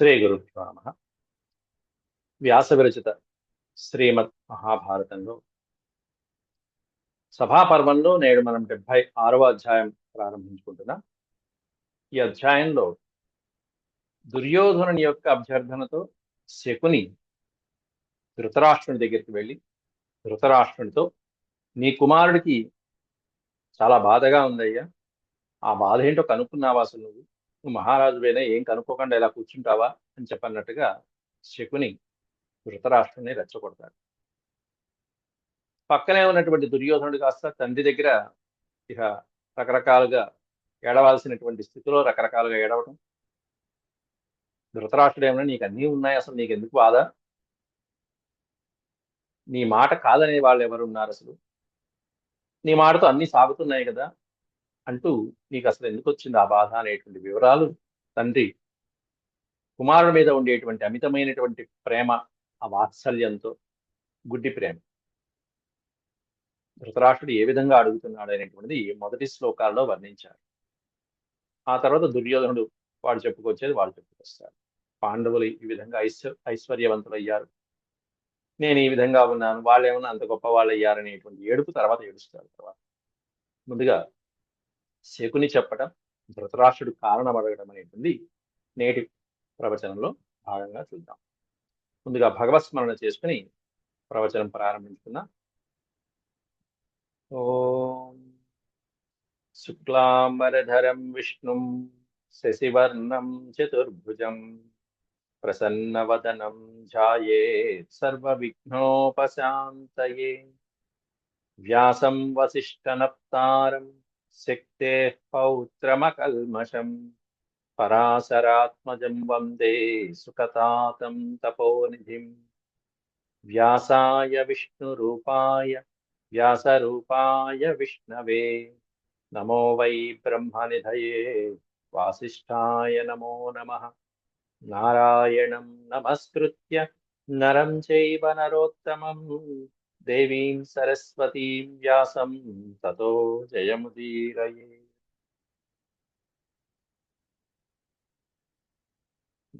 శ్రీ గురుభ్యో నమః. వ్యాస విరచిత శ్రీమద్ మహాభారతంలో సభాపర్వంలో నేడు మనం 76వ అధ్యాయం ప్రారంభించుకుంటున్నాం. ఈ అధ్యాయంలో దుర్యోధనుని యొక్క అభ్యర్థనతో శకుని ధృతరాష్ట్రుని దగ్గరికి వెళ్ళి ధృతరాష్ట్రునితో, నీ కుమారుడికి చాలా బాధగా ఉందయ్యా, ఆ బాధ ఏంటో కనుక్కున్నావా? అసలు నువ్వు మహారాజువేనా, ఏం కనుక్కోకుండా ఇలా కూర్చుంటావా అని చెప్పన్నట్టుగా శకుని ధృతరాష్ట్రుని రెచ్చగొడతాడు. పక్కనే ఉన్నటువంటి దుర్యోధనుడు కాస్త తండ్రి దగ్గర ఇక రకరకాలుగా ఏడవాల్సినటువంటి స్థితిలో రకరకాలుగా ఏడవటం. ధృతరాష్ట్రుడు ఏమన్నా, నీకు అన్నీ ఉన్నాయి, అసలు నీకు ఎందుకు బాధ, నీ మాట కాదనే వాళ్ళు ఎవరు ఉన్నారు, అసలు నీ మాటతో అన్ని సాగుతున్నాయి కదా అంటూ, నీకు అసలు ఎందుకు వచ్చింది ఆ బాధ అనేటువంటి వివరాలు తండ్రి కుమారుడి మీద ఉండేటువంటి అమితమైనటువంటి ప్రేమ, ఆ వాత్సల్యంతో, గుడ్డి ప్రేమ ధృతరాష్ట్రుడు ఏ విధంగా అడుగుతున్నాడు అనేటువంటిది మొదటి శ్లోకాల్లో వర్ణించారు. ఆ తర్వాత దుర్యోధనుడు వాడు చెప్పుకొచ్చేది వాడు చెప్పుకొస్తాడు. పాండవులు ఈ విధంగా ఐశ్వర్యవంతులయ్యారు, నేను ఈ విధంగా ఉన్నాను, వాళ్ళు ఏమన్నా అంత గొప్ప వాళ్ళు అయ్యారనేటువంటి ఏడుపు తర్వాత ఏడుస్తాడు. తర్వాత ముందుగా శకుని చెప్పటం, ధృతరాష్ట్రుడు కారణం అడగడం అనేటువంటి నేటి ప్రవచనంలో భాగంగా చూద్దాం. ముందుగా భగవత్స్మరణ చేసుకుని ప్రవచనం ప్రారంభించుకున్నా. ఓం శుక్లాంబరధరం విష్ణుం శశివర్ణం చతుర్భుజం ప్రసన్నవదనం ధ్యాయేత్ సర్వవిఘ్నోపశాంతయే. వ్యాసం వసిష్ఠనప్తారం శక్తేః పౌత్రమకల్మషం పరాశరాత్మజం వందే సుఖతాతం తపోనిధిం. వ్యాసాయ వ్యాసరూపాయ విష్ణవే నమో వై బ్రహ్మనిధయే వాసిష్ఠాయ నమో నమః. నారాయణం నమస్కృత్య నరం చైవ నరోత్తమం దేవీం సరస్వతీం వ్యాసం తతో జయముదీరయే.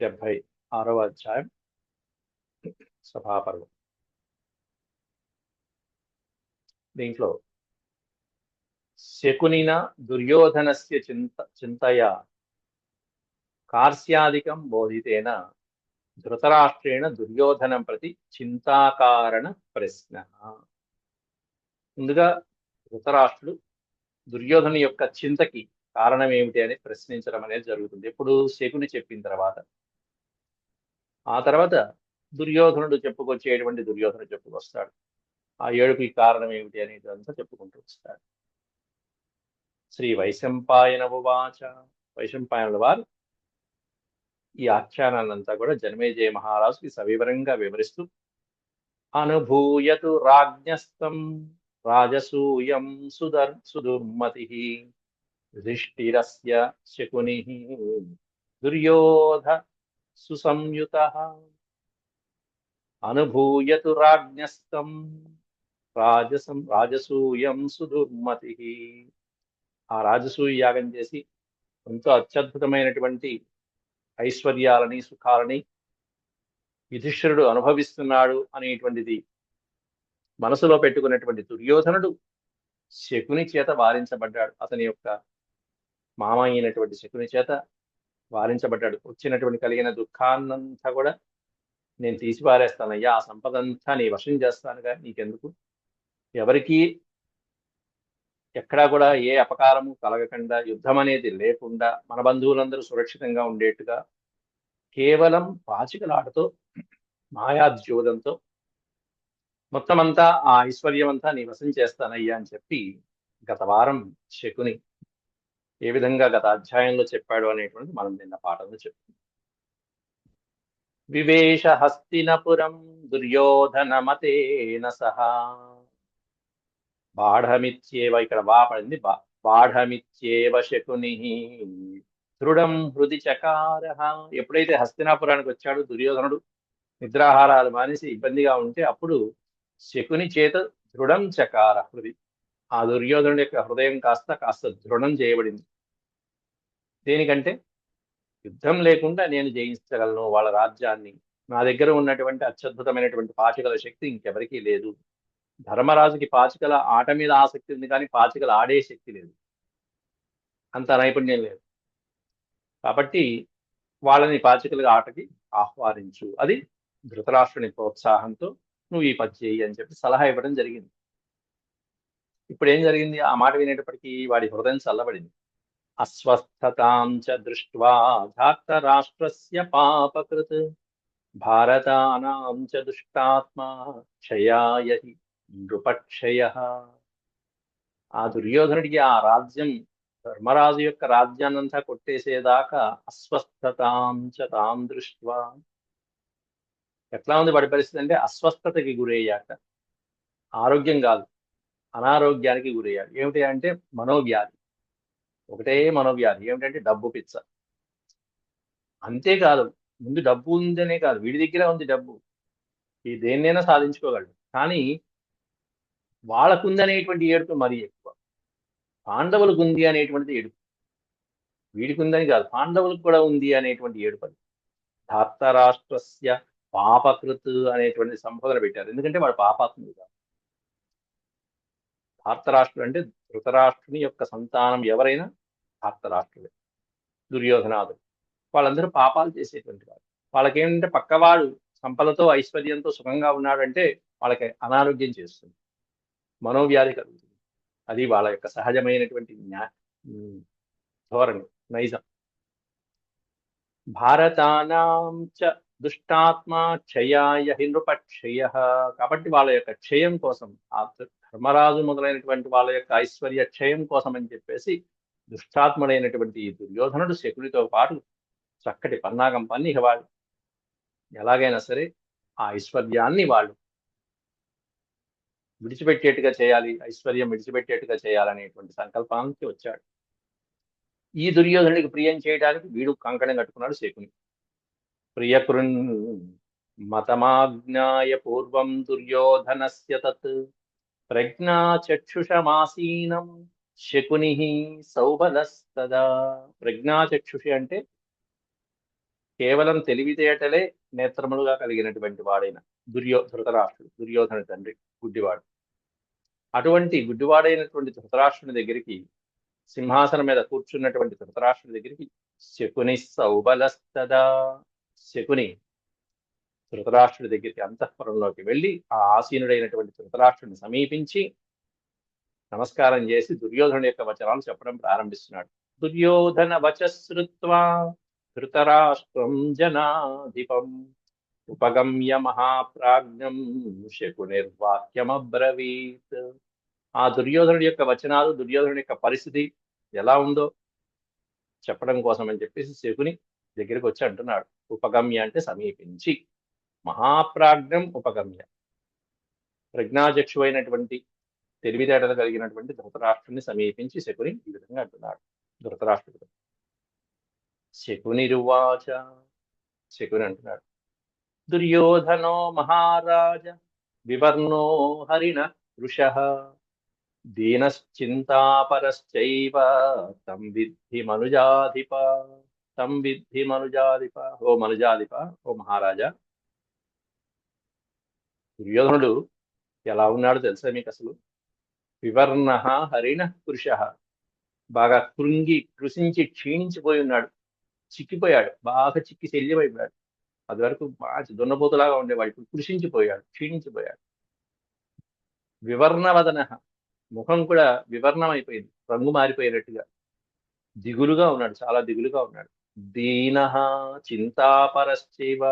76వ అధ్యాయం సభాపర్వం. దీంట్లో శకునిన దుర్యోధనస్య చింతయా కార్స్యాదికం బోధితేన ధృతరాష్ట్రేణ దుర్యోధనం ప్రతి చింతాకారణ ప్రశ్న. ముందుగా ధృతరాష్ట్రుడు దుర్యోధను యొక్క చింతకి కారణం ఏమిటి అని ప్రశ్నించడం అనేది జరుగుతుంది. ఎప్పుడు శకుని చెప్పిన తర్వాత. ఆ తర్వాత దుర్యోధనుడు చెప్పుకొస్తాడు. ఆ ఏడుపుకి కారణం ఏమిటి అనేది అంతా చెప్పుకుంటూ వస్తాడు. శ్రీ వైశంపాయన ఉవాచ. వైశంపాయనుల వారు ఈ ఆఖ్యానాన్నంతా కూడా జనమేజయ మహారాజుకి సవివరంగా వివరిస్తూ, అనుభూయతు రాజ్ఞస్తం రాజసూయం సుదుర్మతి యుధిష్ఠిరస్య శకుని దుర్యోధ సుసంయుత. అనుభూయతు రాజ్ఞస్తం రాజసూయం సుదుర్మతి. ఆ రాజసూయ యాగం చేసి ఎంతో అత్యద్భుతమైనటువంటి ఐశ్వర్యాలని సుఖాలని యుధిష్ఠిరుడు అనుభవిస్తున్నాడు అనేటువంటిది మనసులో పెట్టుకున్నటువంటి దుర్యోధనుడు శకుని చేత వారించబడ్డాడు. అతని యొక్క మామ అయినటువంటి శకుని చేత వారించబడ్డాడు. కలిగిన దుఃఖాన్నంతా కూడా నేను తీసి పారేస్తానయ్యా, ఆ సంపదంతా నీ వశం చేస్తానుగా, నీకెందుకు, ఎవరికీ ఎక్కడా కూడా ఏ అపకారము కలగకుండా, యుద్ధం అనేది లేకుండా, మన బంధువులందరూ సురక్షితంగా ఉండేట్టుగా కేవలం పాచికలాటతో మాయాద్యోదంతో మొత్తం అంతా ఆ ఐశ్వర్యం అంతా నీ వశం చేస్తానయ్యా అని చెప్పి గత వారం శకుని ఏ విధంగా గత అధ్యాయంలో చెప్పాడు అనేటువంటి మనం నిన్న పాఠంలో చెప్తున్నాం. వివేశ హస్తినపురం దుర్యోధనమతేన సహా బాఢమిత్యేవ, ఇక్కడ పడింది బాఢమిత్యేవ శకుని దృఢం హృది చకార. ఎప్పుడైతే హస్తినాపురానికి వచ్చాడు దుర్యోధనుడు, నిద్రాహారాలు మానేసి ఇబ్బందిగా ఉంటే అప్పుడు శకుని చేత దృఢం చకార హృది, ఆ దుర్యోధనుడి యొక్క హృదయం కాస్త దృఢం చేయబడింది. దేనికంటే యుద్ధం లేకుండా నేను జయించగలను వాళ్ళ రాజ్యాన్ని. నా దగ్గర ఉన్నటువంటి అత్యద్భుతమైనటువంటి పాచికల శక్తి ఇంకెవరికీ లేదు. ధర్మరాజుకి పాచికల ఆట మీద ఆసక్తి ఉంది, కానీ పాచికలు ఆడే శక్తి లేదు, అంత నైపుణ్యం లేదు. కాబట్టి వాళ్ళని పాచికల ఆటకి ఆహ్వానించు. అది ధృతరాష్ట్రుని ప్రోత్సాహంతో నువ్వు ఈ పని చేయి అని చెప్పి సలహా ఇవ్వడం జరిగింది. ఇప్పుడు ఏం జరిగింది? ఆ మాట వినేటప్పటికీ వాడి హృదయం చల్లబడింది. అస్వస్థతాం చ దృష్ట్వా ధార్తరాష్ట్రస్య పాపకృత్ భారతానాం చ దుష్టాత్మా క్షయాయ హి నృపక్షయః. ఆ దుర్యోధనుడికి ఆ రాజ్యం, ధర్మరాజు యొక్క రాజ్యాన్నంతా కొట్టేసేదాకా అస్వస్థతాం చ తాం దృష్ట్వా, ఎట్లా ఉంది వాడి పరిస్థితి అంటే అస్వస్థతకి గురయ్యాక, ఆరోగ్యం కాదు అనారోగ్యానికి గురయ్యాడు. ఏమిటి అంటే మనోవ్యాధి, ఒకటే మనోవ్యాధి. ఏమిటంటే డబ్బు పిచ్చ. అంతేకాదు, ముందు డబ్బు ఉందనే కాదు, వీడి దగ్గర ఉంది డబ్బు, ఈ దేన్నైనా సాధించుకోగలడు. కానీ వాళ్ళకుందనేటువంటి ఏడుపు మరీ ఎక్కువ. పాండవులకు ఉంది అనేటువంటిది ఏడుపు, వీడికి ఉందని కాదు, పాండవులకు కూడా ఉంది అనేటువంటి ఏడుపు. అది ధార్తరాష్ట్రస్య పాపకృత్ అనేటువంటి సంబోధన పెట్టారు, ఎందుకంటే వాడు పాపాత్ముడు కాదు. ధార్తరాష్ట్రుడు అంటే ధృతరాష్ట్రుని యొక్క సంతానం ఎవరైనా ధార్తరాష్ట్రుడే. దుర్యోధనాదుడు వాళ్ళందరూ పాపాలు చేసేటువంటి వాడు. వాళ్ళకేంటంటే పక్కవాడు సంపదతో ఐశ్వర్యంతో సుఖంగా ఉన్నాడంటే వాళ్ళకి అనారోగ్యం చేస్తుంది, మనోవ్యాధి కలుగుతుంది. అది వాళ్ళ యొక్క సహజమైనటువంటి ధోరణి, నైజం. భారతానాం చ దుష్టాత్మా క్షయాయ హి నృపక్షయః. కాబట్టి వాళ్ళ యొక్క క్షయం కోసం, ఆ ధర్మరాజు మొదలైనటువంటి వాళ్ళ యొక్క ఐశ్వర్య క్షయం కోసం అని చెప్పేసి దుష్టాత్ముడైనటువంటి ఈ దుర్యోధనుడు శకునితో పాటు చక్కటి పన్నాగం పన్ని ఇక వాళ్ళు ఎలాగైనా సరే ఆ ఐశ్వర్యాన్ని వాళ్ళు విడిచిపెట్టేట్టుగా చేయాలి, ఐశ్వర్యం విడిచిపెట్టేట్టుగా చేయాలనేటువంటి సంకల్పానికి వచ్చాడు. ఈ దుర్యోధనుడికి ప్రియం చేయడానికి వీడు కంకణం కట్టుకున్నాడు శకుని. ప్రియకృన్ మతమాజ్ఞాయ పూర్వం దుర్యోధనస్య తత్ ప్రజ్ఞాచక్షుషమాసీనం శకుని సౌబలస్తదా. ప్రజ్ఞాచక్షుషి అంటే కేవలం తెలివితేటలే నేత్రములుగా కలిగినటువంటి వాడైన ధృతరాష్ట్రుడు, దుర్యోధన తండ్రి, గుడ్డివాడు. అటువంటి గుడ్డివాడైనటువంటి ధృతరాష్ట్రుని దగ్గరికి, సింహాసనం మీద కూర్చున్నటువంటి ధృతరాష్ట్రుని దగ్గరికి శకుని సౌబలస్తదా, శకుని ధృతరాష్ట్రుడి దగ్గరికి అంతఃపురంలోకి వెళ్ళి ఆ ఆసీనుడైనటువంటి ధృతరాష్ట్రుడిని సమీపించి నమస్కారం చేసి దుర్యోధనుడి యొక్క వచనాలు చెప్పడం ప్రారంభిస్తున్నాడు. దుర్యోధన వచశ్రుత్వా ధృతరాష్ట్రం జనాధిపం ఉపగమ్య మహాప్రాజ్ఞం శకునిర్వాక్యమబ్రవీత్. ఆ దుర్యోధనుడి యొక్క వచనాలు, దుర్యోధనుడి యొక్క పరిస్థితి ఎలా ఉందో చెప్పడం కోసం అని చెప్పేసి శకుని దగ్గరికి వచ్చి అంటున్నాడు. ఉపగమ్య అంటే సమీపించి, మహాప్రాజ్ఞం ఉపగమ్య, ప్రజ్ఞాచక్షు అయినటువంటి తెలివితేటలు కలిగినటువంటి ధృతరాష్ట్రుని సమీపించి శకుని ఈ విధంగా అంటున్నాడు. ధృతరాష్ట్రుడు శకునిరువాచ, శకుని అంటున్నాడు, దుర్యోధనో మహారాజ వివర్ణో హరిణ వృషః దీనశ్చింతాపరశ్చైవ తం విద్ధి మనుజాధిప. తం విద్ధి మనుజాధిప, ఓ మనుజాధిప, ఓ మహారాజా. దుర్యోధనుడు ఎలా ఉన్నాడో తెలుసా మీకు అసలు? వివర్ణ హరిణ పురుష, బాగా కృషించి క్షీణించిపోయి ఉన్నాడు, చిక్కిపోయాడు, బాగా చిక్కి శల్యమైపోయాడు. అది వరకు బాగా దున్నపోతులాగా ఉండేవాడు, ఇప్పుడు కృషించిపోయాడు, క్షీణించిపోయాడు. వివర్ణవదన, ముఖం కూడా వివర్ణం అయిపోయింది, రంగు మారిపోయినట్టుగా దిగులుగా ఉన్నాడు, చాలా దిగులుగా ఉన్నాడు. దీన చింతాపరశ్చైవ,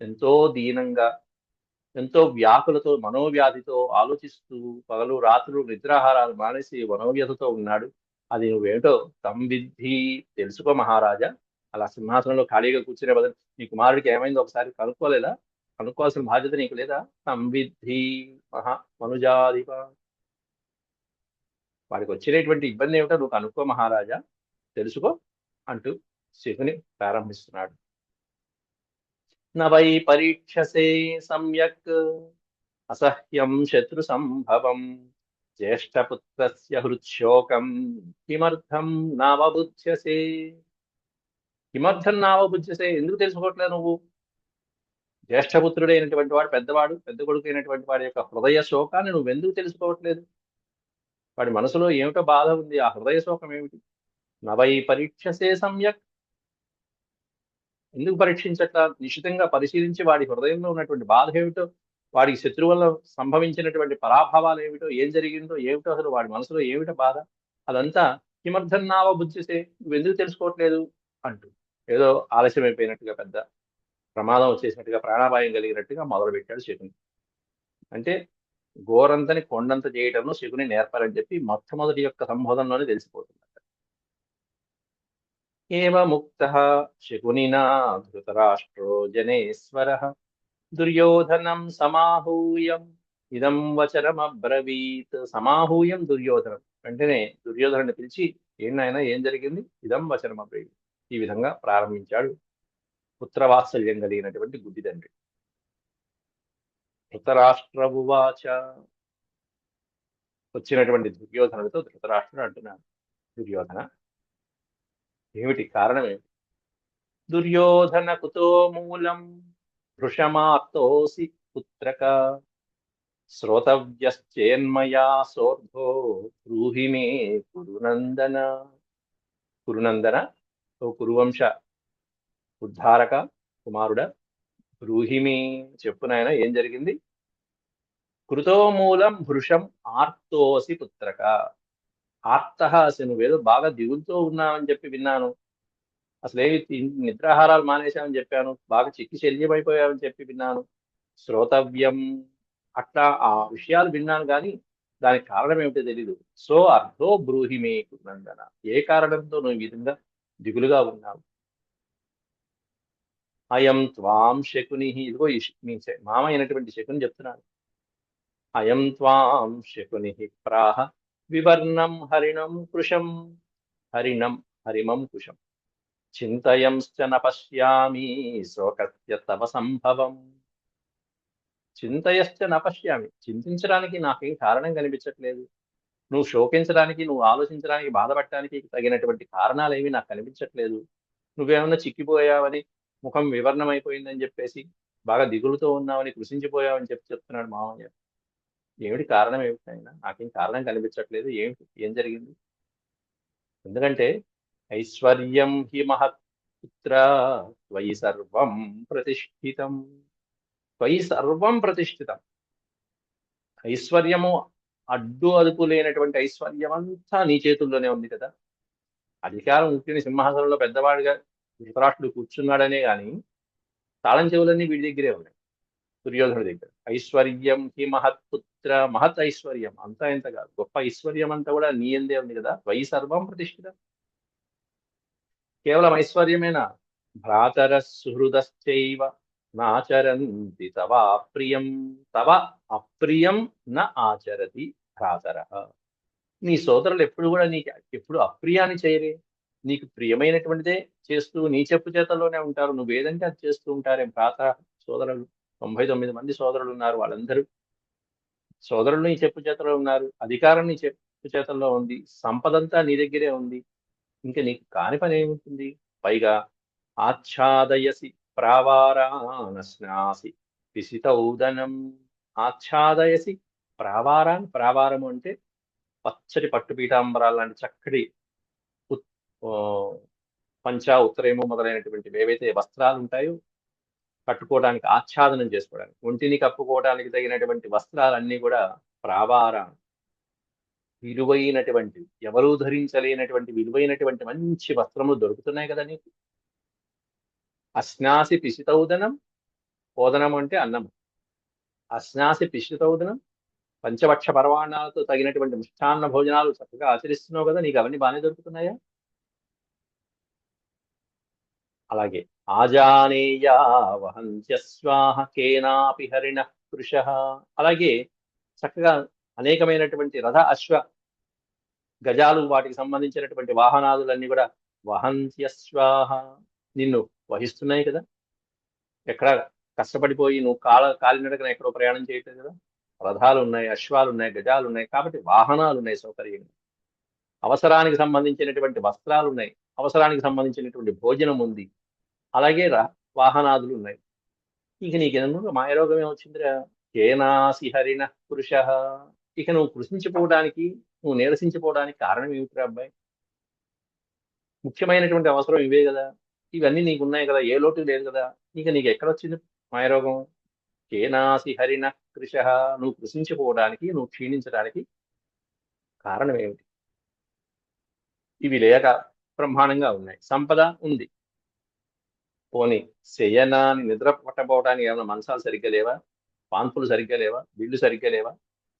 ఎంతో దీనంగా, ఎంతో వ్యాకులతో, మనోవ్యాధితో ఆలోచిస్తూ పగలు రాత్రులు నిద్రాహారాలు మానేసి మనోవ్యధతో ఉన్నాడు. అది నువ్వేంటో తం విద్ధి, తెలుసుకో మహారాజా. అలా సింహాసనంలో ఖాళీగా కూర్చునే బదులు నీ కుమారుడికి ఏమైందో ఒకసారి కనుక్కోలేదా? కనుక్కోవాల్సిన బాధ్యత నీకు లేదా? తం విద్ధి మనుజాధిప, వాడికి వచ్చినటువంటి ఇబ్బంది ఏమిటో నువ్వు కనుక్కో మహారాజా, తెలుసుకో అంటూ శకుని ప్రారంభిస్తున్నాడు. నవై పరీక్షసే సమ్యక్ అసహ్యం శత్రు సంభవం జ్యేష్ఠపుత్రస్య హృత్శోకం కిమర్థం నావబుధ్యసే. కిమర్థం నావబుజ్యసే, ఎందుకు తెలుసుకోవట్లేదు నువ్వు? జ్యేష్ఠపుత్రుడైనటువంటి వాడు, పెద్దవాడు, పెద్ద కొడుకు అయినటువంటి వాడి యొక్క హృదయ శోకాన్ని నువ్వెందుకు తెలుసుకోవట్లేదు? వాడి మనసులో ఏమిటో బాధ ఉంది, ఆ హృదయ శోకం ఏమిటి? నవై పరీక్షసే సమ్యక్, ఎందుకు పరీక్షించట్లా? నిశితంగా పరిశీలించి వాడి హృదయంలో ఉన్నటువంటి బాధ ఏమిటో, వాడికి శత్రువు వల్ల సంభవించినటువంటి పరాభవాలు ఏమిటో, ఏం జరిగిందో ఏమిటో, అసలు వాడి మనసులో ఏమిటో బాధ, అదంతా కిమర్థం నావబుజ్యసే, నువ్వెందుకు తెలుసుకోవట్లేదు అంటూ ఏదో ఆలస్యమైపోయినట్టుగా, పెద్ద ప్రమాదం వచ్చేసినట్టుగా, ప్రాణాపాయం కలిగినట్టుగా మొదలుపెట్టాడు శకుని. అంటే గోరంతని కొండంత చేయడంలో శకుని నేర్పారని చెప్పి మొట్టమొదటి యొక్క సంబోధనలోనే తెలిసిపోతుంది. ఏవముక్తః శకునినా ధృతరాష్ట్రో జనేశ్వరః దుర్యోధనం సమాహూయం ఇదం వచనమబ్రవీత్. సమాహూయం దుర్యోధనం, వెంటనే దుర్యోధనుని పిలిచి, ఏంటైనా ఏం జరిగింది? ఇదం వచనమబ్రవీత్, ఈ విధంగా ప్రారంభించాడు పుత్రవాత్సల్యం కలిగినటువంటి గుడ్డి తండ్రి. ధృతరాష్ట్రవువాచ, వచ్చినటువంటి దుర్యోధనుడితో ధృతరాష్ట్రుడు అంటున్నాడు, దుర్యోధన, ఏమిటి కారణం ఏమిటి? దుర్యోధన కుతో మూలం వృషమాప్తోసి పుత్రక శ్రోతవ్యశ్చేన్మయా సోర్ధో బ్రూహి మే కురునందన. కురునందన, ఓ కురువంశ ఉద్ధారక కుమారుడ, బ్రూహిమి, చెప్పు నాయన, ఏం జరిగింది? కృతో మూలం భృషం ఆర్తోసి పుత్రక. ఆర్తః, అసలు నువ్వేదో బాగా దిగులుతో ఉన్నావని చెప్పి విన్నాను. అసలేమి నిద్రాహారాలు మానేశామని చెప్పాను, బాగా చిక్కి శల్యమైపోయావని చెప్పి విన్నాను. శ్రోతవ్యం, అట్లా ఆ విషయాలు విన్నాను, కానీ దానికి కారణం ఏమిటో తెలీదు. సో అర్థో బ్రూహిమే నందన, ఏ కారణంతో నువ్వు ఈ విధంగా దిగులుగా ఉన్నావు? అయం త్వాం శకుని, ఇదిగో మీ మామ అయినటువంటి శకుని చెప్తున్నాడు. అయం త్వాం శకుని ప్రాహ వివర్ణం హరిణం కృశం, హరిణం హరిమం కుశం చింతయంశ్చ న పశ్యామి శోకస్య తవ సంభవం. చింతయశ్చ న పశ్యామి, చింతించడానికి నాకేం కారణం కనిపించట్లేదు. నువ్వు శోకించడానికి, నువ్వు ఆలోచించడానికి, బాధపడటానికి తగినటువంటి కారణాలు ఏవి నాకు కనిపించట్లేదు. నువ్వేమన్నా చిక్కిపోయావని, ముఖం వివర్ణమైపోయిందని చెప్పేసి, బాగా దిగులుతో ఉన్నావని, కృషించిపోయావని చెప్పి చెప్తున్నాడు మామయ్య. ఏమిటి కారణం ఏమిటి అయినా? నాకేం కారణం కనిపించట్లేదు, ఏమిటి, ఏం జరిగింది? ఎందుకంటే ఐశ్వర్యం హి మహత్పుత్ర త్వయి సర్వం ప్రతిష్ఠితం, త్వయి సర్వం ప్రతిష్ఠితం. ఐశ్వర్యము, అడ్డు అదుపు లేనటువంటి ఐశ్వర్యం అంతా నీ చేతుల్లోనే ఉంది కదా. అధికారం ఉట్టిన సింహాసనంలో పెద్దవాడిగా ధృతరాష్ట్రుడు కూర్చున్నాడనే గాని తాళం చెవులన్నీ వీడి దగ్గరే ఉన్నాయి, దుర్యోధనుడి దగ్గర. ఐశ్వర్యం హి మహత్పుత్ర, మహత్ ఐశ్వర్యం అంతా ఎంత కాదు, గొప్ప ఐశ్వర్యం అంతా కూడా నీ ఎందే ఉంది కదా. త్వయి సర్వం ప్రతిష్ఠితం, కేవలం ఐశ్వర్యమేనా? భ్రాతర సుహృదశ్చైవ నాచరంతి తవ అప్రియం, తవ అప్రియం న ఆచరతి భ్రాతర. నీ సోదరులు ఎప్పుడు కూడా నీకు ఎప్పుడు అప్రియాన్ని చేయరే, నీకు ప్రియమైనటువంటిదే చేస్తూ నీ చెప్పు చేతల్లోనే ఉంటారు. నువ్వు ఏదంటే అది చేస్తూ ఉంటారే. భ్రాత సోదరులు 99 మంది సోదరులు ఉన్నారు, వాళ్ళందరూ సోదరులు నీ చెప్పు చేతలో ఉన్నారు, అధికారం నీ చెప్పు చేతల్లో ఉంది, సంపదంతా నీ దగ్గరే ఉంది. ఇంకా నీకు కాని పని ఏముంటుంది? పైగా ఆచ్ఛాదయసి ప్రావారానస్నాసి పిసితౌదనం. ఆచ్ఛాదయసి ప్రావారాన్, ప్రావారము అంటే పచ్చటి పట్టు పీతాంబరాలు లాంటి చక్కటి ఆ, పంచా ఉత్తరేము మొదలైనటువంటి ఏవైతే వస్త్రాలు ఉంటాయో, కట్టుకోవడానికి, ఆచ్ఛాదనం చేసుకోవడానికి, ఒంటిని కప్పుకోవడానికి తగినటువంటి వస్త్రాలన్నీ కూడా ప్రావార, విలువైనటువంటి, ఎవరూ ధరించలేనటువంటి విలువైనటువంటి మంచి వస్త్రములు దొరుకుతున్నాయి కదా నీకు. అస్నాసి పిసితౌదనం, ఓదనం అంటే అన్నం. అస్నాసి పిసితౌదనం, పంచభక్ష పరమాణాలతో తగినటువంటి మిష్టాన్న భోజనాలు చక్కగా ఆచరిస్తున్నావు కదా, నీకు అవన్నీ బాగానే దొరుకుతున్నాయా? అలాగే ఆజానేయా వహంత్యస్వాహ కేనాపి హరిణ పురుష, అలాగే చక్కగా అనేకమైనటువంటి రథ అశ్వ గజాలు, వాటికి సంబంధించినటువంటి వాహనాదులన్నీ కూడా వహంత్యస్వాహ, నిన్ను వహిస్తున్నాయి కదా. ఎక్కడ కష్టపడిపోయి నువ్వు కాలినడకన ఎక్కడో ప్రయాణం చేయట్లేదు కదా. రథాలు ఉన్నాయి, అశ్వాలు ఉన్నాయి, గజాలు ఉన్నాయి, కాబట్టి వాహనాలు ఉన్నాయి, సౌకర్యంగా. అవసరానికి సంబంధించినటువంటి వస్త్రాలు ఉన్నాయి, అవసరానికి సంబంధించినటువంటి భోజనం ఉంది, అలాగే వాహనాదులు ఉన్నాయి. ఇక నీకెందుకు మాయరోగం ఏమొచ్చిందిరా? కేనాసి హరిణ పురుష. ఇక నువ్వు కృషించిపోవడానికి, నువ్వు నీరసించిపోవడానికి కారణం ఏమిటిరా అబ్బాయి? ముఖ్యమైనటువంటి అవసరం ఇవే కదా, ఇవన్నీ నీకు ఉన్నాయి కదా, ఏ లోటు లేదు కదా, నీకు ఎక్కడొచ్చింది మాయరోగం? కేనాసి హరిణ కృష. నువ్వు కృషించిపోవడానికి, నువ్వు క్షీణించడానికి కారణం ఏమిటి? ఇవి లేక బ్రహ్మాండంగా ఉన్నాయి. సంపద ఉంది, పోనీ శయనాన్ని నిద్ర పట్టబోవడానికి ఏమైనా మంచాలు సరిగ్గా లేవా? పాన్పులు సరిగ్గా లేవా? బిల్లు సరిగ్గా లేవా?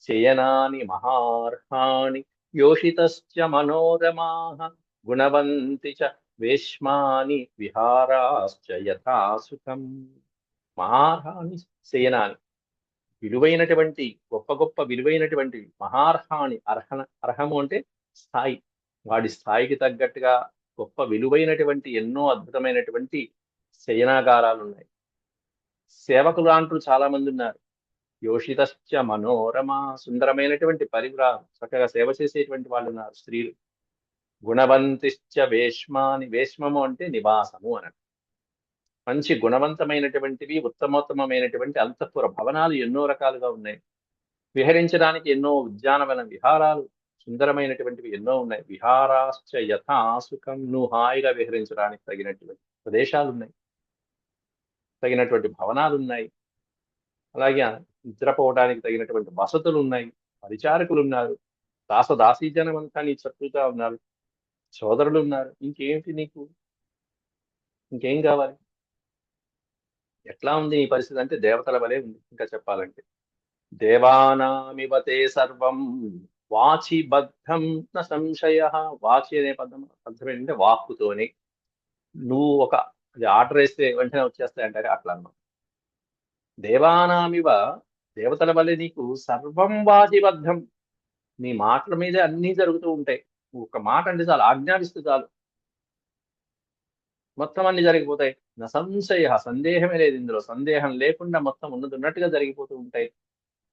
శయనాని మహార్హాణి యోషితశ్చ మనోరమాః గుణవంతి చ వేష్మాని విహారాశ్చ యథా సుఖం. మహార్హాణి శయనాని, విలువైనటువంటి గొప్ప గొప్ప విలువైనటువంటి మహార్హాణి, అర్హము అంటే స్థాయి, వాడి స్థాయికి తగ్గట్టుగా గొప్ప విలువైనటువంటి ఎన్నో అద్భుతమైనటువంటి శయనాగారాలు ఉన్నాయి. సేవకులు అంటూ చాలా మంది ఉన్నారు. యోషితశ్చ మనోరమ, సుందరమైనటువంటి పరిగ్రహం, చక్కగా సేవ చేసేటువంటి వాళ్ళు ఉన్నారు, స్త్రీలు. గుణవంతిశ్చ వేష్మాని, వేష్మము అంటే నివాసము అని. మంచి గుణవంతమైనటువంటివి, ఉత్తమోత్తమైనటువంటి అంతఃపుర భవనాలు ఎన్నో రకాలుగా ఉన్నాయి. విహరించడానికి ఎన్నో ఉద్యానవన విహారాలు, సుందరమైనటువంటివి ఎన్నో ఉన్నాయి. విహారాశ్చ యథా సుఖం, నువ్వు హాయిగా విహరించడానికి తగినటువంటి ప్రదేశాలు ఉన్నాయి, తగినటువంటి భవనాలు ఉన్నాయి. అలాగే నిద్రపోవడానికి తగినటువంటి వసతులు ఉన్నాయి, పరిచారకులు ఉన్నారు, దాసదాసీజనం అంతా నీ చుట్టూతా ఉన్నారు, సోదరులు ఉన్నారు. ఇంకేమిటి నీకు? ఇంకేం కావాలి? ఎట్లా ఉంది నీ పరిస్థితి అంటే దేవతల వలె ఉంది. ఇంకా చెప్పాలంటే దేవానామివతే సర్వం వాచి బద్ధం న సంశయ. వాచి అనే పదం అర్థం ఏంటంటే వాక్కుతోనే. నువ్వు ఒక ఆర్డర్ వేస్తే వెంటనే వచ్చేస్తాయి అంటారు, అట్లా అన్నమాట. దేవానామివ, దేవతల వల్లే నీకు సర్వం వాజిబద్ధం, నీ మాటల మీదే అన్నీ జరుగుతూ ఉంటాయి. ఒక మాట అంటే చాలు, ఆజ్ఞాపిస్తూ చాలు, మొత్తం అన్ని జరిగిపోతాయి. నా సంశయ, సందేహమే లేదు ఇందులో, సందేహం లేకుండా మొత్తం ఉన్నట్టుగా జరిగిపోతూ ఉంటాయి.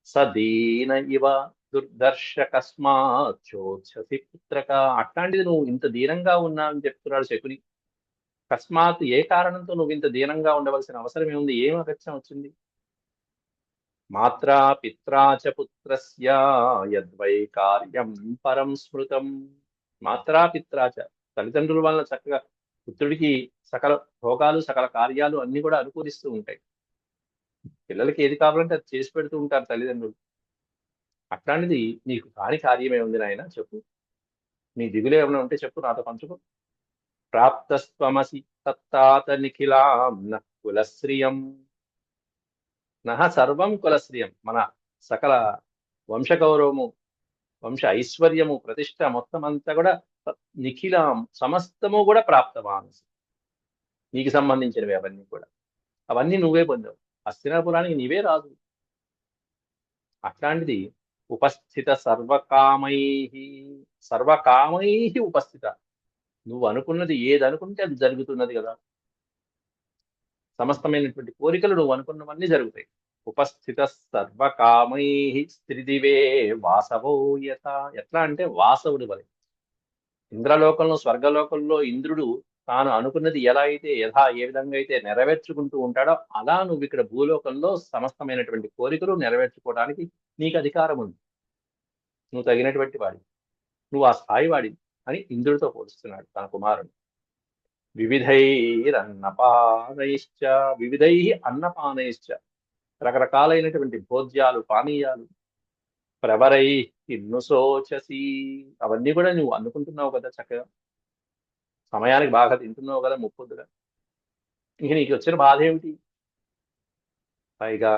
సదీన ఇవ దుర్దర్శ కస్మాత్ చోత్ససి పుత్రక. అట్లాంటిది నువ్వు ఇంత దీనంగా ఉన్నావని చెప్తున్నాడు శకుని. కస్మాత్, ఏ కారణంతో నువ్వు ఇంత దీనంగా ఉండవలసిన అవసరం ఏముంది? ఏం అగత్యం వచ్చింది? మాత్రా పిత్రా చ పుత్రస్య యద్వై కార్యం పరం స్మృతం. మాత్రా పిత్రా చ, తల్లిదండ్రుల వలన చక్కగా పుత్రుడికి సకల భోగాలు, సకల కార్యాలు అన్ని కూడా అనుకూలిస్తూ ఉంటాయి. పిల్లలకి ఏది కావాలంటే అది చేసి పెడుతూ ఉంటారు తల్లిదండ్రులు. అట్లాంటిది నీకు కాని కార్యమే ఉంది నాయన, చెప్పు. నీ దిగులు ఏమైనా ఉంటే చెప్పు, నాతో పంచుకో. ప్రాప్తస్త్వమసి తత్తాత నిఖిలాం న కులశ్రియం. నహ సర్వం కులశ్రియం, మన సకల వంశగౌరవము, వంశ ఐశ్వర్యము, ప్రతిష్ట మొత్తం అంతా కూడా నిఖిలాం, సమస్తము కూడా ప్రాప్తవాన్, నీకు సంబంధించినవి అవన్నీ కూడా. అవన్నీ నువ్వే పొందావు. హస్తినాపురానికి నీవే రాదు. అట్లాంటిది ఉపస్థిత సర్వకామై, సర్వకామై ఉపస్థిత, నువ్వు అనుకున్నది ఏది అనుకుంటే అది జరుగుతున్నది కదా. సమస్తమైనటువంటి కోరికలు నువ్వు అనుకున్నవన్నీ జరుగుతాయి. ఉపస్థిత సర్వకామై స్త్రిదివే వాసవో యథ. ఎట్లా అంటే వాసవుడి వలె. ఇంద్రలోకంలో, స్వర్గలోకంలో ఇంద్రుడు తాను అనుకున్నది ఎలా అయితే, ఏ విధంగా అయితే నెరవేర్చుకుంటూ ఉంటాడో, అలా నువ్వు ఇక్కడ భూలోకంలో సమస్తమైనటువంటి కోరికలు నెరవేర్చుకోవడానికి నీకు అధికారం ఉంది. నువ్వు తగినటువంటి వాడి, నువ్వు ఆ స్థాయి వాడి అని ఇంద్రుడితో పోలుస్తున్నాడు తన కుమారుడు. వివిధైరన్నపానైశ్చ, వివిధై అన్నపానైశ్చ, రకరకాలైనటువంటి భోజ్యాలు, పానీయాలు. ప్రవరై కిన్నుశోచసి, అవన్నీ కూడా నువ్వు అనుకుంటున్నావు కదా, చక్కగా సమయానికి బాగా తింటున్నావు కదా ముప్పొద్దుగా. ఇంక నీకు వచ్చిన బాధ ఏమిటి? పైగా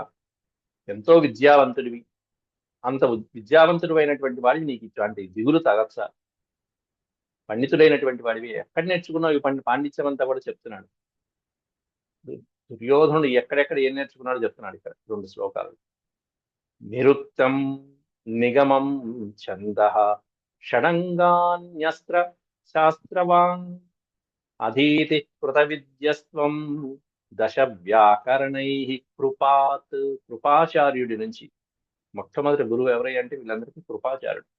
ఎంతో విద్యావంతుడివి, అంత విద్యావంతుడు అయినటువంటి వాడివి నీకు ఇట్లాంటి దిగులు తగచ్చా? పండితుడైనటువంటి వాడివి ఎక్కడ నేర్చుకున్నావు ఈ పాండిత్యం అంతా కూడా చెప్తున్నాడు. దుర్యోధనుడు ఎక్కడెక్కడ ఏం నేర్చుకున్నాడో చెప్తున్నాడు ఇక్కడ 2 శ్లోకాలు. నిరుక్తం నిగమం ఛందః షడంగాన్యస్త్ర శాస్త్రవాన్ అధీతి కృత విద్యస్త్వం దశ వ్యాకరణై కృపాత్. కృపాచార్యుడి నుంచి మొట్టమొదటి గురువు ఎవరై అంటే వీళ్ళందరికీ కృపాచార్యుడు.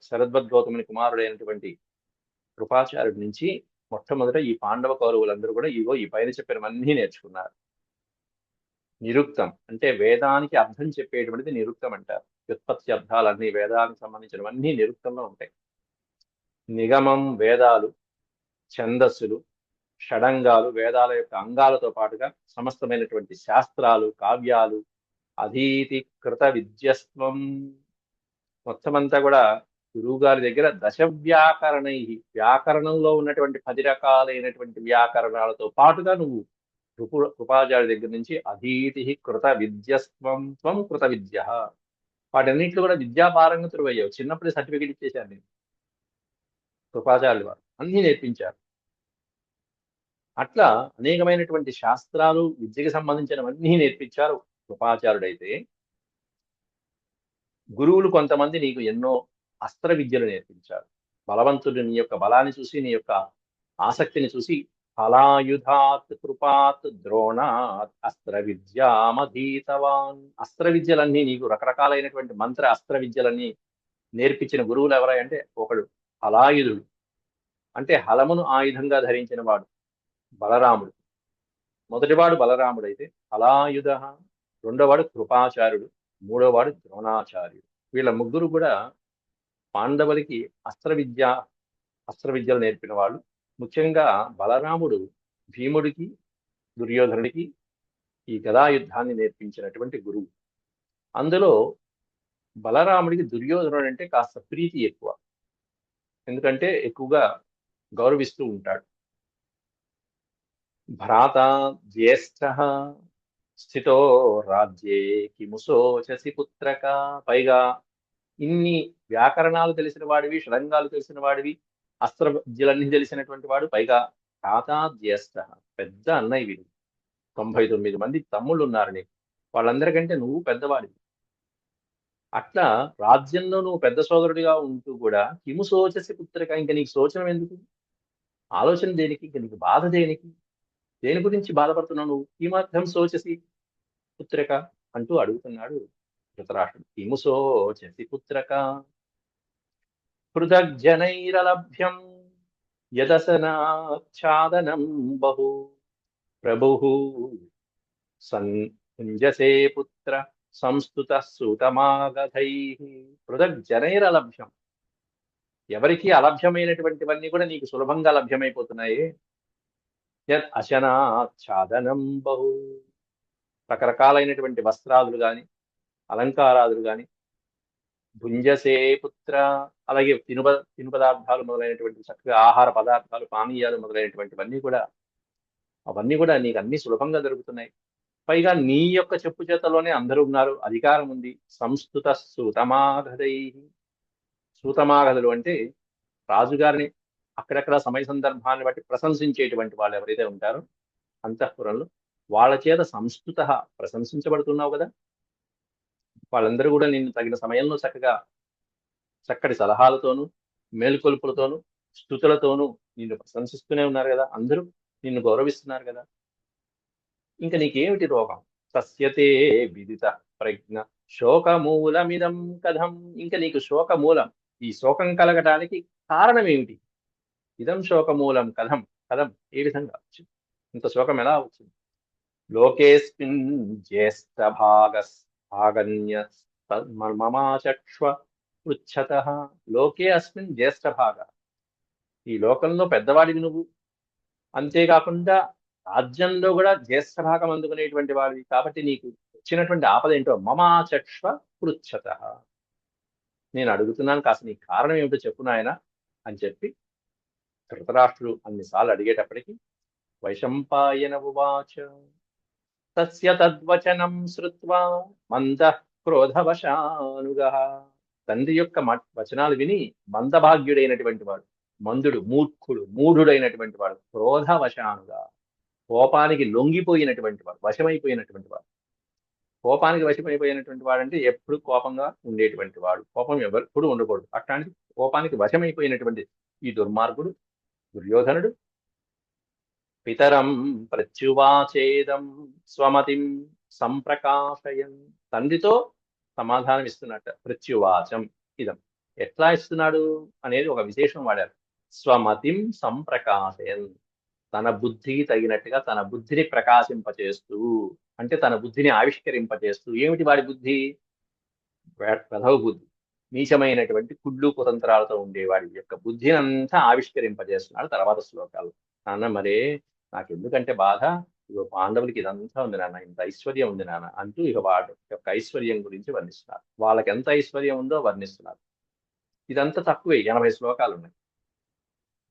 శరద్వద్గౌతముని కుమారుడైనటువంటి కృపాచార్యుడి నుంచి మొట్టమొదట ఈ పాండవ కౌరవులందరూ కూడా ఇగో ఈ పైన చెప్పినవన్నీ నేర్చుకున్నారు. నిరుక్తం అంటే వేదానికి అర్థం చెప్పేటువంటిది నిరుక్తం అంటారు. వ్యుత్పత్తి అర్థాలన్నీ వేదానికి సంబంధించినవన్నీ నిరుక్తంలో ఉంటాయి. నిగమం వేదాలు, ఛందస్సులు, షడంగాలు వేదాల యొక్క అంగాలతో పాటుగా సమస్తమైనటువంటి శాస్త్రాలు, కావ్యాలు, అధీతి కృత విద్యస్వం మొత్తమంతా కూడా గురువు గారి దగ్గర దశ వ్యాకరణై వ్యాకరణంలో ఉన్నటువంటి 10 రకాలైనటువంటి వ్యాకరణాలతో పాటుగా నువ్వు కృపాచార్య దగ్గర నుంచి అధీతి కృత విద్యస్వం త్వం కృత విద్య వాటన్నింటిలో కూడా విద్యా పారంగతుడు అయ్యావు. చిన్నప్పుడే సర్టిఫికేట్ ఇచ్చేశాను నేను. కృపాచార్యులు వారు అన్ని నేర్పించారు. అట్లా అనేకమైనటువంటి శాస్త్రాలు విద్యకి సంబంధించినవన్నీ నేర్పించారు కృపాచార్యుడైతే. గురువులు కొంతమంది నీకు ఎన్నో అస్త్ర విద్యలు నేర్పించారు. బలవంతుడు నీ యొక్క బలాన్ని చూసి, నీ యొక్క ఆసక్తిని చూసి ఫలాయుధాత్ కృపాత్ ద్రోణాత్ అస్త్ర విద్యామధీతవాన్ అస్త్ర విద్యలన్నీ నీకు రకరకాలైనటువంటి మంత్ర అస్త్ర విద్యలన్నీ నేర్పించిన గురువులు ఎవరంటే ఒకడు హలాయుధుడు అంటే హలమును ఆయుధంగా ధరించిన వాడు బలరాముడు. మొదటివాడు బలరాముడైతే హలాయుధ, రెండోవాడు కృపాచార్యుడు, మూడోవాడు ద్రోణాచార్యుడు. వీళ్ళ ముగ్గురు కూడా పాండవులకి అస్త్ర విద్యలు నేర్పిన వాళ్ళు. ముఖ్యంగా బలరాముడు భీముడికి దుర్యోధనుడికి ఈ గదాయుద్ధాన్ని నేర్పించినటువంటి గురువు. అందులో బలరాముడికి దుర్యోధనుడు అంటే కాస్త ప్రీతి ఎక్కువ, ఎందుకంటే ఎక్కువగా గౌరవిస్తూ ఉంటాడు. భ్రాత జ్యేష్ఠ స్థితో రాజ్యే కిముసోచసి పుత్రక పైగా ఇన్ని వ్యాకరణాలు తెలిసిన వాడివి, షడంగాలు తెలిసిన వాడివి, అస్త్ర విద్యలన్నీ తెలిసినటువంటి వాడు, పైగా తాత జ్యేష్ఠ పెద్ద అన్నయ్య వీడు. 99 మంది తమ్ముళ్ళు ఉన్నారు నీకు, వాళ్ళందరికంటే నువ్వు పెద్దవాడివి. అట్లా రాజ్యంలో నువ్వు పెద్ద సోదరుడిగా ఉంటూ కూడా కిము శోచసి పుత్రిక, ఇంకా నీకు శోచనం ఎందుకు, ఆలోచన దేనికి, ఇంకా నీకు బాధ దేనికి, దేని గురించి బాధపడుతున్నావు నువ్వు, కిమర్థం శోచసి పుత్రిక అంటూ అడుగుతున్నాడు ధృతరాష్ట్రుడు. కిము శోచసి పుత్రక పృథగ్జనైరలభ్యం యదసనాచ్ఛాదనం బహు ప్రభుః సంజసే పుత్ర సంస్తుత సూతమాగధైః. పృథగ్జనైరలభ్యం, ఎవరికి అలభ్యమైనటువంటివన్నీ కూడా నీకు సులభంగా లభ్యమైపోతున్నాయి. యత్ అశనాచ్ఛాదనం బహు, రకరకాలైనటువంటి వస్త్రాదులు గాని అలంకారాదులు గాని, భుంజసే పుత్ర అలాగే తిను పదార్థాలు మొదలైనటువంటి చక్కగా ఆహార పదార్థాలు పానీయాలు మొదలైనటువంటివన్నీ కూడా అవన్నీ కూడా నీకు అన్ని సులభంగా దొరుకుతున్నాయి. పైగా నీ యొక్క చెప్పు చేతలోనే అందరూ ఉన్నారు, అధికారం ఉంది. సంస్థుత సూతమాగధై, సూతమాగధులు అంటే రాజుగారిని అక్కడక్కడ సమయ సందర్భాన్ని బట్టి ప్రశంసించేటువంటి వాళ్ళు ఎవరైతే ఉంటారో అంతఃపురంలో వాళ్ళ చేత సంస్థుత ప్రశంసించబడుతున్నావు కదా. వాళ్ళందరూ కూడా నిన్ను తగిన సమయంలో చక్కటి సలహాలతోనూ మేలుకొల్పులతోనూ స్తుతులతోనూ నిన్ను ప్రశంసిస్తూనే ఉన్నారు కదా, అందరూ నిన్ను గౌరవిస్తున్నారు కదా. ఇంకా నీకేమిటి రోగం? సస్యతే విదిత ప్రజ్ఞ శోకమూలమిదం కథం, ఇంకా నీకు శోకమూలం, ఈ శోకం కలగటానికి కారణం ఏమిటి? ఇదం శోకమూలం కథం, కథం ఏ విధంగా వచ్చింది, ఇంత శోకం ఎలా వచ్చింది? లోకేస్మిన్ జ్యేష్ఠ భాగన్య మమాచక్ష్వ పృచ్ఛత, లోకే అస్మిన్ జ్యేష్ఠ భాగ, ఈ లోకంలో పెద్దవాడివి నువ్వు, అంతేకాకుండా రాజ్యంలో కూడా జ్యేష్ఠ భాగం అందుకునేటువంటి వాడివి, కాబట్టి నీకు వచ్చినటువంటి ఆపద ఏంటో మమాచక్ష్వ పృచ్ఛత, నేను అడుగుతున్నాను, కాస్త నీ కారణం ఏమిటో చెప్పు నాయన అని చెప్పి ధృతరాష్ట్రుడు అన్నిసార్లు అడిగేటప్పటికీ వైశంపాయన ఉవాచ తస్య తద్వచనం శ్రుత్వా మందః క్రోధవశానుగః, తండ్రి యొక్క వచనాలు విని మందభాగ్యుడైనటువంటి వాడు, మందుడు మూఢుడైనటువంటి వాడు, క్రోధవశానుగా కోపానికి లొంగిపోయినటువంటి వాడు, వశమైపోయినటువంటి వాడు. కోపానికి వశమైపోయినటువంటి వాడు అంటే ఎప్పుడు కోపంగా ఉండేటువంటి వాడు, కోపం ఎప్పుడు ఉండకూడదు. అట్లాంటి కోపానికి వశమైపోయినటువంటి ఈ దుర్మార్గుడు దుర్యోధనుడు పితరం ప్రత్యువాచేదం స్వమతిం సంప్రకాశయన్, తండ్రితో సమాధానం ఇస్తున్నట్ట. ప్రత్యువాచం ఇదం ఎట్లా ఇస్తున్నాడు అనేది ఒక విశేషం వాడారు. స్వమతిం సంప్రకాశయన్, తన బుద్ధికి తగినట్టుగా తన బుద్ధిని ప్రకాశింపచేస్తూ, అంటే తన బుద్ధిని ఆవిష్కరింపచేస్తూ. ఏమిటి వాడి బుద్ధి? వెధవ బుద్ధి, నీచమైనటువంటి కుళ్ళు కుతంత్రాలతో ఉండేవాడి యొక్క బుద్ధిని అంతా ఆవిష్కరింపజేస్తున్నాడు తర్వాత శ్లోకాలు. నాన్న మరే నాకెందుకంటే బాధ, ఇగో పాండవులకి ఇదంతా ఉంది నాన్న, ఇంత ఐశ్వర్యం ఉంది నాన్న అంటూ ఇక వాడి యొక్క ఐశ్వర్యం గురించి వర్ణిస్తున్నారు. వాళ్ళకి ఎంత ఐశ్వర్యం ఉందో వర్ణిస్తున్నారు. ఇదంతా తక్కువే, 80 శ్లోకాలు ఉన్నాయి.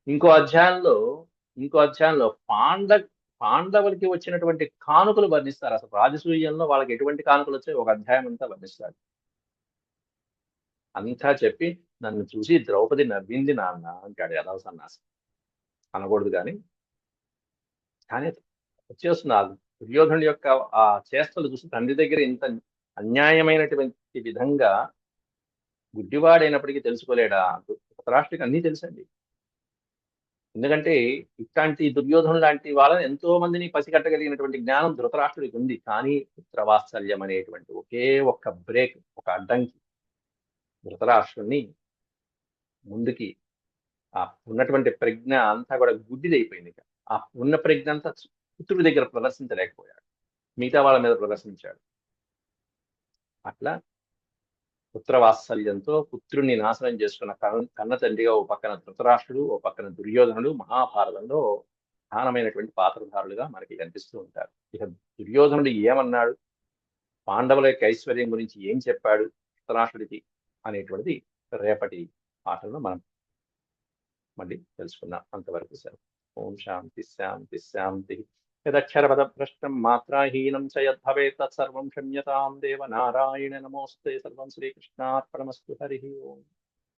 ఇంకో అధ్యాయంలో ఇంకో అధ్యాయంలో పాండవులకి వచ్చినటువంటి కానుకలు వర్ణిస్తారు. అసలు రాజసూయంలో వాళ్ళకి ఎటువంటి కానుకలు వచ్చాయి ఒక అధ్యాయం అంతా వర్ణిస్తాడు. అంతా చెప్పి నన్ను చూసి ద్రౌపది నవ్వింది నాన్న అంటాడు. ఎలా సన్నాసి అనకూడదు కానీ కానీ వచ్చేస్తుంది. ఆ దుర్యోధనుడి యొక్క ఆ చేష్టలు చూసి తండ్రి దగ్గర ఇంత అన్యాయమైనటువంటి విధంగా గుడ్డివాడైనప్పటికీ తెలుసుకోలేడా? ధృతరాష్ట్రుడికి అన్నీ తెలుసండి. ఎందుకంటే ఇట్లాంటి దుర్యోధను లాంటి వాళ్ళని ఎంతో మందిని పసిగట్టగలిగినటువంటి జ్ఞానం ధృతరాష్ట్రుడికి ఉంది. కానీ పుత్రవాత్సల్యం అనేటువంటి ఒకే ఒక్క బ్రేక్, ఒక అడ్డంకి ధృతరాష్ట్రుడిని ముందుకి, ఆ ఉన్నటువంటి ప్రజ్ఞ అంతా కూడా గుడ్డిదైపోయింది. ఆ ఉన్న ప్రజ్ఞ అంతా పుత్రుడి దగ్గర ప్రదర్శించలేకపోయాడు, మిగతా వాళ్ళ మీద ప్రదర్శించాడు. అట్లా పుత్రవాత్సల్యంతో పుత్రుణ్ణి నాశనం చేసుకున్న కన్న తండ్రిగా ఓ పక్కన ధృతరాష్ట్రుడు, ఓ పక్కన దుర్యోధనుడు మహాభారతంలో ప్రధానమైనటువంటి పాత్రధారులుగా మనకి కనిపిస్తూ ఉంటారు. ఇక దుర్యోధనుడు ఏమన్నాడు, పాండవుల యొక్క ఐశ్వర్యం గురించి ఏం చెప్పాడు ధృతరాష్ట్రుడికి అనేటువంటిది రేపటి పాఠంలో మనం మళ్ళీ తెలుసుకుందాం. అంతవరకు సెలవు. ఓం శాంతి శాంతి శాంతి. యదక్షరపదభ్రష్టం మాత్రాహీనం చ యద్భవేత్ తత్సర్వం క్షమ్యతాం దేవ నారాయణ నమోస్తే. సర్వం శ్రీకృష్ణార్పణమస్తు. హరి ఓం.